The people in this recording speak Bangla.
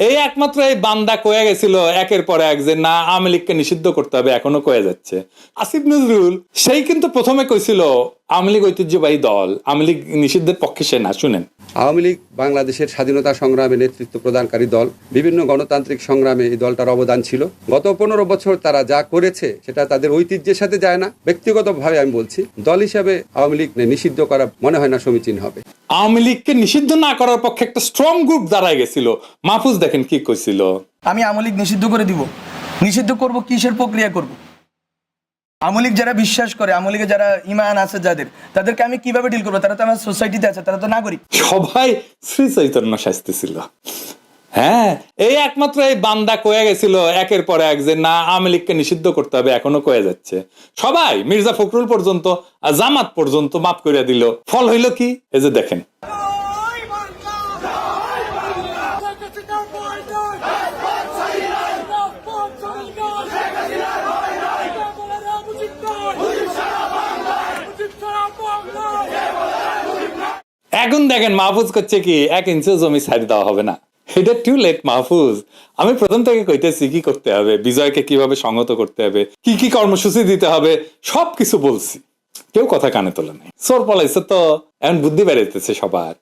এই একমাত্র এই বান্দা কয়ে গেছিল একের পর এক যে না আওয়ামী লীগকে নিষিদ্ধ করতে হবে, এখনো কয়ে যাচ্ছে। আসিফ নজরুল সেই কিন্তু প্রথমে কইছিল আওয়ামী লীগ ঐতিহ্যবাহী দল, আওয়ামী লীগ নিষিদ্ধের পক্ষে সে না। শুনেন, আওয়ামী লীগ বাংলাদেশের স্বাধীনতা সংগ্রামে নেতৃত্ব প্রদানকারী দল। বিভিন্ন গণতান্ত্রিক সংগ্রামে এই দলটার অবদান ছিল। গত 15 বছর তারা যা করেছে সেটা তাদের ঐতিহ্যের সাথে যায় না। ব্যক্তিগতভাবে আমি বলছি, দল হিসাবে আওয়ামী লীগ নিষিদ্ধ করা মনে হয় না সমীচীন হবে। আওয়ামী লীগকে নিষিদ্ধ না করার পক্ষে একটা স্ট্রং গ্রুপ দাঁড়ায় গেছিল। মাহফুজ দেখেন কি কইছিল, আমি আওয়ামী লীগ নিষিদ্ধ করে দিব। নিষিদ্ধ করব কিসের প্রক্রিয়া করব? আওয়ামী লীগ যারা বিশ্বাস করে, আওয়ামী লীগে যারা ইমান আছে যাদের, তাদেরকে আমি কিভাবে ডিল করবো? তারা তো আমার সোসাইটিতে আছে, তারা তো নাগরিক। সবাই শ্রী চৈতন্য শাস্তিছিল। হ্যাঁ, এই একমাত্র এই বান্দা কয়ে গেছিল একের পর এক যে না আওয়ামী লীগকে নিষিদ্ধ করতে হবে, এখনো কয়ে যাচ্ছে। সবাই, মির্জা ফখরুল পর্যন্ত, জামাত পর্যন্ত মাফ করে দিল। ফল হইল কি? এই যে দেখেন, এখন দেখেন মাহফুজ করছে কি 1 ইঞ্চিও জমি ছাড়ি দেওয়া হবে না। এটা টু লেট মাহফুজ। আমি প্রথম থেকে কইতেছি কি করতে হবে, বিজয়কে কিভাবে সংহত করতে হবে, কি কি কর্মসূচি দিতে হবে, সবকিছু বলছি। কেউ কথা কানে তোলে নাই। চোর পলাইছে তো এখন বুদ্ধি বেড়াইতেছে সবার।